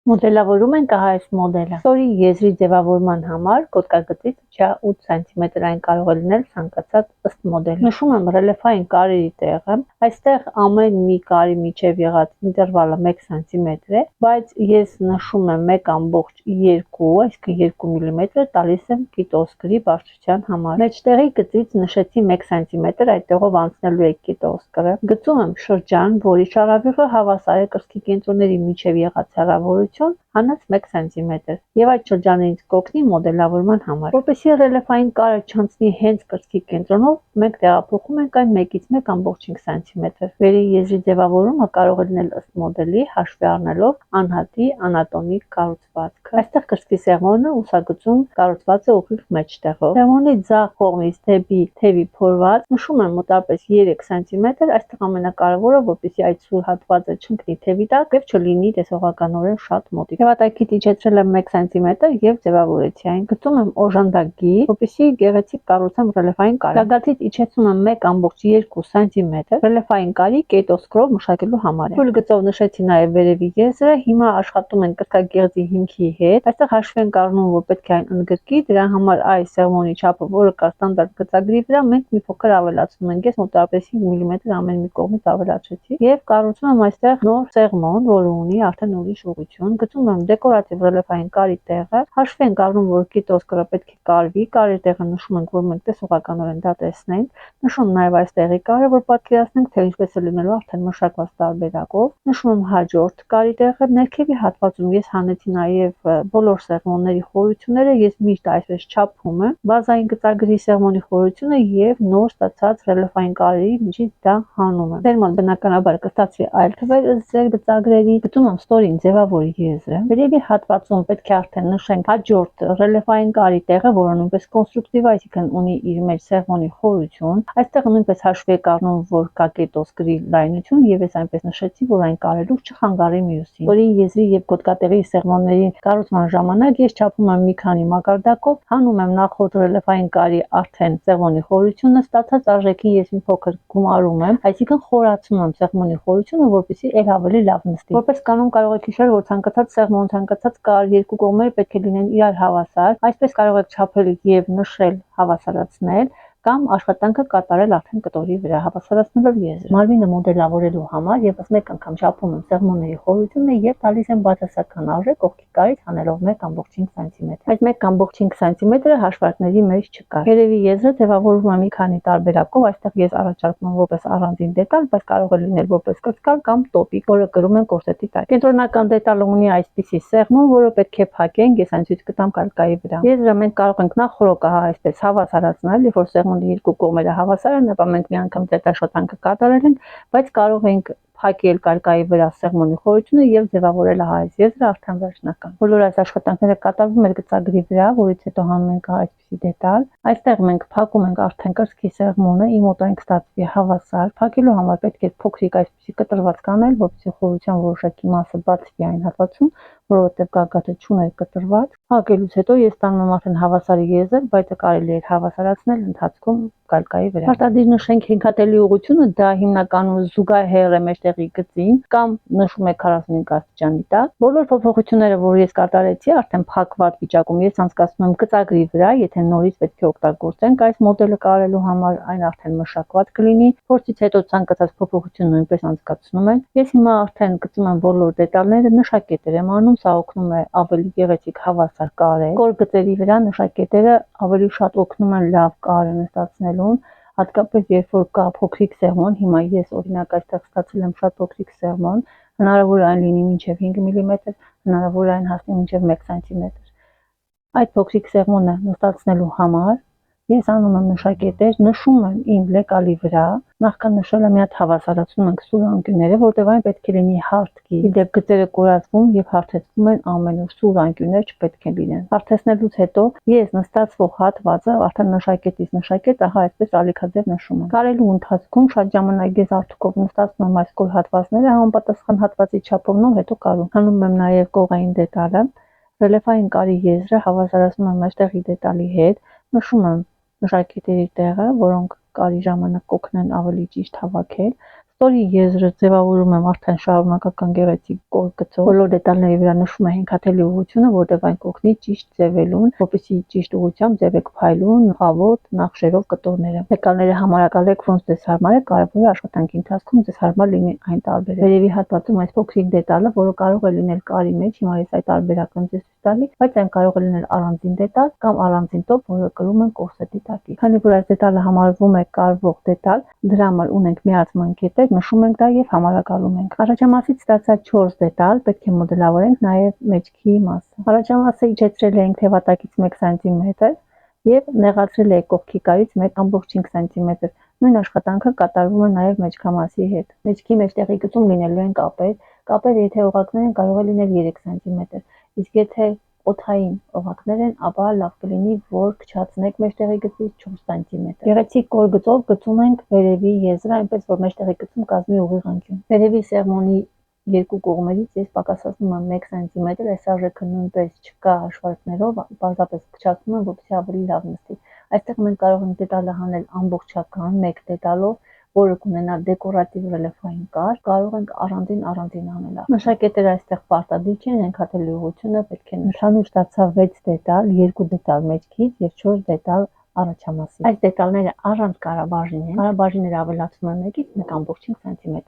Մոդելավորում ենք այս մոդելը։ Ստորի եզրի ձևավորման համար կոդկագծից 8 սմ-ային կարող է լինել ցանկացած ըստ մոդելի։ Նշում եմ ռելիեֆային կարերի տեղը։ Այստեղ ամեն մի կարի միջև եղած ինտերվալը 1 սմ է, բայց ես նշում եմ 1.2, այսինքն 2 մմ տալիս եմ կիտոսկրի բարձրության համար։ Մեջտեղի գծից նշեցի 1 սմ, այդտեղով անցնելու է կիտոսկրը։ Գծում եմ շրջան, որի շարավիղը հավասար է կրծքի կենտրոնների միջև եղած հեռավորություն հանած 1 սմ եւ այդ շրջանը ինձ կօգնի մոդելավորման համար։ Որպեսզի ռելիեֆային կարը չանցնի հենց կրծքի կենտրոնով, մենք տեղափոխում ենք այն 1-ից 1.5 սմ։ Վերի եզրի ձևավորումը կարող է լինել ըստ մոդելի, հաշվի առնելով անհատի անատոմիկ կառուցվածքը։ Այստեղ կրծքի սեղմոնը ուսագծում կառուցված է ուղիղ մեջտեղով։ Սեղմոնի ձախ կողմից դեպի թևի փորված նշում եմ մոտավորապես 3 սմ, այստեղ ամենակարևորը, որպեսզի այդ սուր հատվածը չընկնի թևի տակ եւ չլինի տեսողականորեն շատ մոտիկ։ Հատակիտ իջեցրել եմ 1 սմ եւ ձևավորեցի այն։ Գծում եմ օժանդակի, որպեսզի գեղեցիկ կառուցեմ ռելիեֆային կարը։ Գագաթից իջեցնում եմ 1.2 սմ ռելիեֆային կարի կետոսկրով մշակելու համար։ Թույլ գծով նշեցի նաեւ վերևի եզրը։ Հիմա աշխատում ենք կրծքագեղձի հիմքի հետ։ Այստեղ հաշվի ենք առնում, որ պետք է այն ընդգրկի, դրա համար այս սեղմոնի չափը, որը կա ստանդարտ գծագրի վրա, մենք մի փոքր ավելացնում ենք։ Ես մոտավորապես 5 մմ ամեն մի կողմից ավելացրեցի եւ կառուցում եմ այստեղ նոր սեղմոն, որը ունի արդեն ուրիշ ուղղություն։ Գծում եմ դեկորատիվ ռելիեֆային կարի տեղը։ Հաշվի ենք առնում, որ կիտոսկրը պետք է կարվի, կարի տեղը նշում ենք, որ մենք տեսողականորեն դա տեսնենք։ Նշում նաեւ այստեղի կարը, որ պատկերացնենք, թե ինչպես է լինելու արդեն մշակված տարբերակով։ Նշում եմ հաջորդ կարի տեղը։ Ներքևի հատվածում ես հանեցի նաեւ բոլոր սեղմոնների խորությունները, ես միշտ այսպես չափում եմ բազային գծագրի սեղմոնի խորությունը եւ նոր ստացած ռելիեֆային կարերի միջից դա հանում եմ։ Ձեր մոտ բնականաբար կստացվի այլ թվեր ըստ ձեր գծագրերի։ Գծում եմ ստորին ձևավորի եզրը։ Վերևի հատվածում պետք է արդեն նշենք հաջորդ ռելիեֆային կարի տեղը, որը նույնպես կոնստրուկտիվ, այսինքն ունի իր մեջ սեղմոնի խորություն։ Այստեղ նույնպես հաշվի եք առնում, որ կա կետոսկրի լայնություն եւ ես այնպես նշեցի, որ այն կարելուց չխանգարի մյուսին։ Ստորի եզրի եւ գոտկատեղի սեղմոնների կառուցման ժամանակ ես չափում եմ մի քանի մակարդակով, հանում եմ նախորդ ռելիեֆային կարի արդեն սեղմոնի խորությունը, ստացած արժեքին ես մի փոքր գումարում եմ, այսինքն խորացում եմ սեղմոնի խորությունը, որպեսզի ել ավելի լավ նստի։ Որպես կանոն կարող եք հիշել, որ ցանկացած սեղմոն, ցանկացած կար երկու կողմերը պետք է լինեն իրար հավասար։ Այսպես կարող եք չափել եւ նշել հավասարացնել կամ աշխատանքը կատարել արդեն կտորի վրա հավասարացնելով եզրը։ Մարմինը մոդելավորելու համար եւս մեկ անգամ չափում եմ սեղմոնների խորությունը եւ տալիս եմ բացասական արժեք կողքի կարից հանելով 1.5 սմ։ Այդ 1.5 սմ-ը հաշվարկների մեջ չկա։ Երևի եզրը ձևավորվում է մի քանի տարբերակով, այստեղ ես առաջարկում եմ որպես առանձին դետալ, բայց կարող է լինել որպես կրծքար կամ տոպիկ, որը կրում են կորսետի տակ։ Կենտրոնական դետալը ունի այսպիսի սեղմոն, որը պետք է փակենք, ես այն ցույց կտամ կալկայի վրա։ Եզրը մենք կարող ենք նախ խորոկահա այսպես հավասարացնել, երբ որ սեղմոնի երկու կողմերը հավասար են, ապա մենք մի անգամ դետաշոտանքը կատարել ենք, բայց կարող ենք փակել կալկայի վրա սեղմոնի խորությունը եւ ձևավորել այս եզրը արդեն վերջնական։ Բոլոր այս աշխատանքները կատարվում են գծագրի վրա, որից հետո հանում ենք այսպիսի դետալ։ Այստեղ մենք փակում ենք արդեն կրծքի սեղմոնը, իմ մոտային կստացվի հավասար։ Փակելու համար պետք է փոքրիկ այսպիսի կտրված կանել, որպեսզի խորության որոշակի մասը բացվի այն հատվածում, որովհետև գագաթը չուներ կտրված։ Փակելուց հետո ես ստանում եմ արդեն հավասար եզր, բայց կարելի է հավասարացնել ընթացքում կալկայի վրա։ Պարտադիր նշենք հենքատելի ուղղությունը, դա հիմնականում զուգահեռ է մեջտեղի գծին կամ նշում է 45 աստիճանի տակ։ Բոլոր փոփոխությունները, որ ես կատարեցի, արդեն փակված վիճակում ես անցկացնում եմ գծագրի վրա, եթե նորից պետք է օգտագործենք այս մոդելը կարելու համար, այն արդեն մշակված կլինի։ Փորձից հետո ցանկացած փոփոխություն նույնպես անցկացնում են։ Ես հիմա արդեն գծում եմ բոլոր դետալները, նշակետեր եմ անում, սա օգնում է ավելի գեղեցիկ հավասար կարել։ Կոր գծերի վրա նշակետերը ավելի շատ օգնում են լավ կարը նստացնելուն, հատկապես երբ որ կա փոքրիկ սեղմոն, հիմա ես օրինակ այստեղ ստացել եմ շատ փոքրիկ սեղմոն, հնարավոր է այն լինի մինչև 5 մմ, հնարավոր է այն հասնի մինչև 1 սմ։ Այդ փոքրիկ սեղմոնը նստացնելու համար ես անում եմ նշակետեր, նշում եմ իմ լեկալի վրա, նախքան նշելը մի հատ հավասարացնում ենք սուր անկյունները, որտեղ այն պետք է լինի հարթքի։ Իդեպ գծերը կորացվում եւ հարթեցվում են ամեն օր, սուր անկյուններ չպետք է լինեն։ Հարթեցնելուց հետո ես նստածվող հատվածը արդեն նշակետից նշակետ, ահա այսպես ալիքաձև նշում եմ։ Կարելու ընթացքում շատ ժամանակ ես արթուկով նստացնում եմ այս կոր հատվածները, համապատասխան հատվածի չափով նոր հետո կարում։ Հանում եմ նաեւ կողային դետալը, ռելիեֆային կարի եզրը հավասարացնում եմ այստեղի դետալի հետ, նշում եմ նշակետերի տեղը, որոնք կարի ժամանակ կօգնեն ավելի ճիշտ հավաքել, Ստորի եզրը ձևավորում եմ արդեն շարունակական գեղեցիկ կոր գծով։ Բոլոր դետալների վրա նշում եմ հենքաթելի ուղղությունը, որտեղ այն կօգնի ճիշտ ձևելուն, որպեսզի ճիշտ ուղղությամբ ձևեք փայլուն, խավոտ, նախշերով կտորները։ Դետալները համարակալեք ոնց ձեզ հարմար է, կարևոր է աշխատանքի ընթացքում ձեզ հարմար լինի այն տարբերել։ Վերևի հատվածում այս փոքրիկ դետալը, որը կարող է լինել կարի մեջ, հիմա ես այդ տարբերակը ձեզ ցույց տալի, բայց այն կարող է լինել առանձին դետալ կամ առանձին տոպ, որը կրում են կորսետի տակի։ Քանի որ այս դետալը համարվում է կարվող դետալ, դրա համար ունենք միացման կետեր, նշում ենք դա եւ համարակալում ենք։ Առաջամասից ստացած 4 դետալ պետք է մոդելավորենք նաեւ մեջքի մասը։ Առաջամասը իջեցրել ենք թևատակից 1 սմ եւ նեղացրել է կողքի կարից 1.5 սմ։ Նույն աշխատանքը կատարվում է նաեւ մեջքամասի հետ։ Մեջքի մեջտեղի գծում լինելու են կապեր։ Կապերը եթե օղակներ են, կարող է լինել 3 սմ, իսկ եթե օդային օղակներ են, ապա լավ կլինի, որ քչացնեք մեջտեղի գծից 4 սմ։ Գեղեցիկ կոր գծով գծում ենք վերևի եզրը, այնպես որ մեջտեղի գծում կազմի ուղիղ անկյուն։ Վերևի սեղմոնի երկու կողմերից ես պակասացնում եմ 1 սմ, այս արժեքը նույնպես չկա հաշվարկներով, պարզապես քչացնում եմ, որպեսզի ավելի լավ նստի։ Այստեղ մենք կարող ենք դետալը հանել ամբողջական 1 դետալով, որը կունենա դեկորատիվ ռելիեֆային կար, կարող ենք առանձին անել։ Մշակետերը այստեղ պարտադիր չեն, հենքաթելի ուղղությունը պետք է ընդհանուր ստացա 6 դետալ, 2 դետալ մեջքից եւ 4 դետալ առաջամասից։ Այս դետալները առանց կարաբաժին են, կարաբաժինները ավելացնում եմ 1-ից 1.5 սմ։